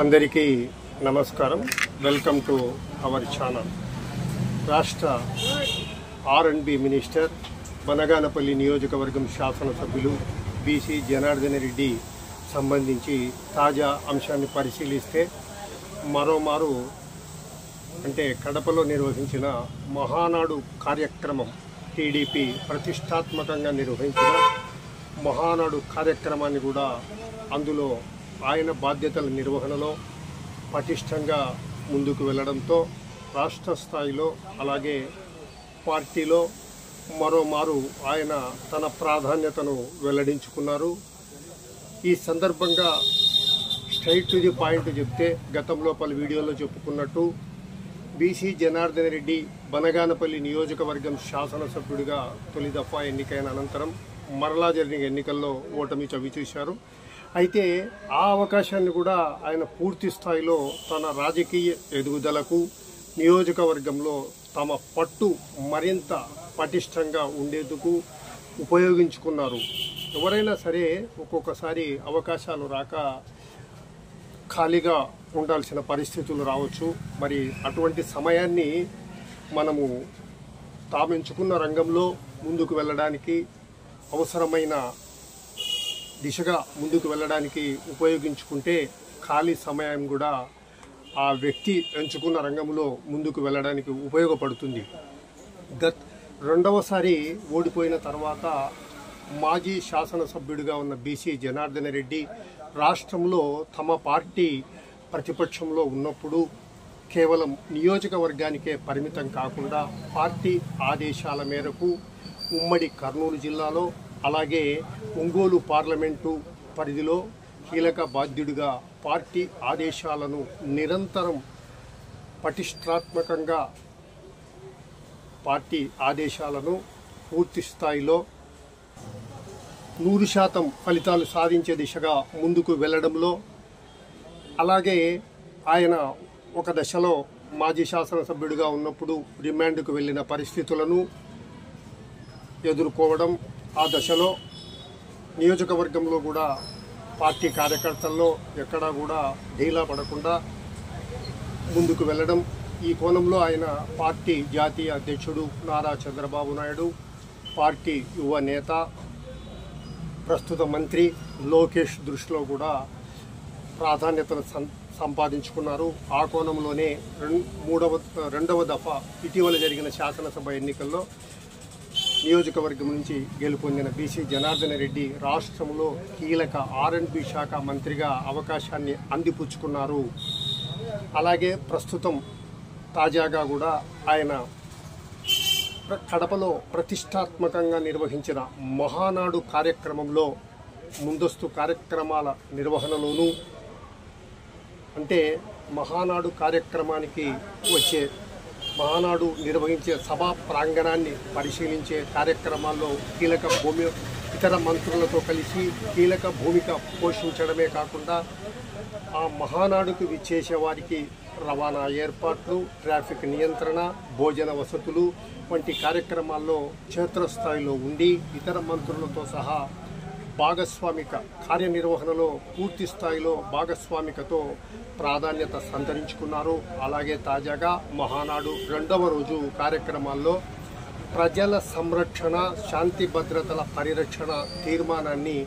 అందరికీ నమస్కారం. Welcome to our channel. రాష్ట్ర R&B మినిస్టర్, బనగానపల్లి నియోజకవర్గం శాసనసభ్యులు బీసీ జనార్దన్ రెడ్డి సంబంధించి తాజా అంశాన్ని పరిశీలిస్తే మరోమారు అంటే కడపలో నిర్వహించిన మహానాడు కార్యక్రమం, టీడీపీ ప్రతిష్టాత్మకంగా నిర్వహించిన మహానాడు కార్యక్రమాన్ని కూడా అందులో ఆయన బాధ్యతల నిర్వహణలో పటిష్టంగా ముందుకు వెళ్ళడంతో రాష్ట్ర స్థాయిలో అలాగే పార్టీలో మరోమారు ఆయన తన ప్రాధాన్యతను వెల్లడించుకున్నారు. ఈ సందర్భంగా స్ట్రైట్ టు ది పాయింట్ చెప్తే, గతంలో పలు వీడియోలో చెప్పుకున్నట్టు బీసీ జనార్దన్ రెడ్డి బనగానపల్లి నియోజకవర్గం శాసనసభ్యుడిగా తొలి దఫా ఎన్నికైన అనంతరం మరలా జరిగిన ఎన్నికల్లో ఓటమి చవిచూశారు. అయితే ఆ అవకాశాన్ని కూడా ఆయన పూర్తి స్థాయిలో తన రాజకీయ ఎదుగుదలకు, నియోజకవర్గంలో తమ పట్టు మరింత పటిష్టంగా ఉండేందుకు ఉపయోగించుకున్నారు. ఎవరైనా సరే ఒక్కొక్కసారి అవకాశాలు రాక ఖాళీగా ఉండాల్సిన పరిస్థితులు రావచ్చు. మరి అటువంటి సమయాన్ని మనము తామెంచుకున్న రంగంలో ముందుకు వెళ్ళడానికి, అవసరమైన దిశగా ముందుకు వెళ్ళడానికి ఉపయోగించుకుంటే ఖాళీ సమయం కూడా ఆ వ్యక్తి ఎంచుకున్న రంగంలో ముందుకు వెళ్ళడానికి ఉపయోగపడుతుంది. రెండవసారి ఓడిపోయిన తర్వాత మాజీ శాసనసభ్యుడిగా ఉన్న బీసీ జనార్దన్ రెడ్డి రాష్ట్రంలో తమ పార్టీ ప్రతిపక్షంలో ఉన్నప్పుడు కేవలం నియోజకవర్గానికే పరిమితం కాకుండా పార్టీ ఆదేశాల మేరకు ఉమ్మడి కర్నూలు జిల్లాలో అలాగే ఒంగోలు పార్లమెంటు పరిధిలో కీలక బాధ్యుడిగా పార్టీ ఆదేశాలను నిరంతరం పటిష్టాత్మకంగా పార్టీ ఆదేశాలను పూర్తి స్థాయిలో 100% ఫలితాలు సాధించే దిశగా ముందుకు వెళ్ళడంలో, అలాగే ఆయన ఒక దశలో మాజీ శాసనసభ్యుడిగా ఉన్నప్పుడు రిమాండ్కు వెళ్ళిన పరిస్థితులను ఎదుర్కోవడం, ఆ దశలో నియోజకవర్గంలో కూడా పార్టీ కార్యకర్తల్లో ఎక్కడా కూడా ఢీలా పడకుండా ముందుకు వెళ్ళడం, ఈ కోణంలో ఆయన పార్టీ జాతీయ అధ్యక్షుడు నారా చంద్రబాబు నాయుడు, పార్టీ యువ నేత, ప్రస్తుత మంత్రి లోకేష్ దృష్టిలో కూడా ప్రాధాన్యతను సంపాదించుకున్నారు. ఆ కోణంలోనే రెండవ దఫా ఇటీవల జరిగిన శాసనసభ ఎన్నికల్లో నియోజకవర్గం నుంచి గెలుపొందిన బీసీ జనార్దన్ రెడ్డి రాష్ట్రంలో కీలక R&B శాఖ మంత్రిగా అవకాశాన్ని అందిపుచ్చుకున్నారు. అలాగే ప్రస్తుతం తాజాగా కూడా ఆయన కడపలో ప్రతిష్టాత్మకంగా నిర్వహించిన మహానాడు కార్యక్రమంలో ముందస్తు కార్యక్రమాల నిర్వహణలోనూ, అంటే మహానాడు కార్యక్రమానికి వచ్చే మహానాడు నిర్వహించే సభా ప్రాంగణాన్ని పరిశీలించే కార్యక్రమాల్లో ఇతర మంత్రులతో కలిసి కీలక భూమిక పోషించడమే కాకుండా ఆ మహానాడుకు విచ్చేసే వారికి రవాణా ఏర్పాట్లు, ట్రాఫిక్ నియంత్రణ, భోజన వసతులు వంటి కార్యక్రమాల్లో క్షేత్రస్థాయిలో ఉండి ఇతర మంత్రులతో సహా భాగస్వామిక కార్యనిర్వహణలో పూర్తి స్థాయిలో భాగస్వామికతో ప్రాధాన్యత సంతరించుకున్నారు. అలాగే తాజాగా మహానాడు రెండవ రోజు కార్యక్రమాల్లో ప్రజల సంరక్షణ, శాంతి భద్రతల పరిరక్షణ తీర్మానాన్ని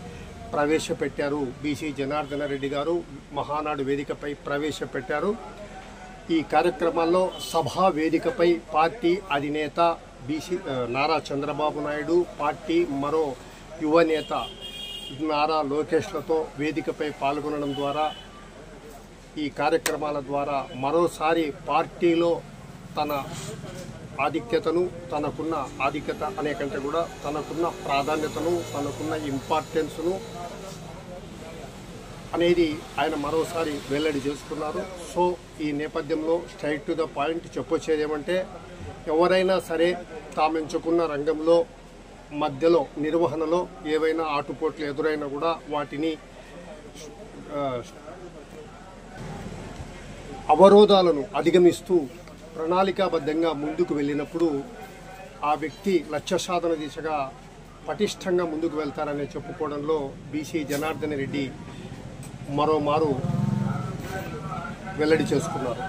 ప్రవేశపెట్టారు. బీసీ జనార్దన్ రెడ్డి గారు మహానాడు వేదికపై ప్రవేశపెట్టారు. ఈ కార్యక్రమాల్లో సభా వేదికపై పార్టీ అధినేత నారా చంద్రబాబు నాయుడు, పార్టీ మరో యువ నేత నారా లోకేష్లతో వేదికపై పాల్గొనడం ద్వారా, ఈ కార్యక్రమాల ద్వారా మరోసారి పార్టీలో తన ఆధిక్యతను, తనకున్న ఆధిక్యత అనే కంటే కూడా తనకున్న ప్రాధాన్యతను, తనకున్న ఇంపార్టెన్స్ను అనేది ఆయన మరోసారి వెల్లడి చేసుకున్నారు. సో ఈ నేపథ్యంలో స్ట్రైట్ టు ద పాయింట్ చెప్పొచ్చేది ఏమంటే, ఎవరైనా సరే తామెంచుకున్న రంగంలో మధ్యలో నిర్వహణలో ఏవైనా ఆటుపోట్లు ఎదురైనా కూడా వాటిని అవరోధాలను అధిగమిస్తూ ప్రణాళికాబద్ధంగా ముందుకు వెళ్ళినప్పుడు ఆ వ్యక్తి లక్ష్య సాధన దిశగా పటిష్టంగా ముందుకు వెళ్తారని చెప్పుకోవడంలో బీసీ జనార్దన్ రెడ్డి మరోమారు వెల్లడి చేసుకున్నారు.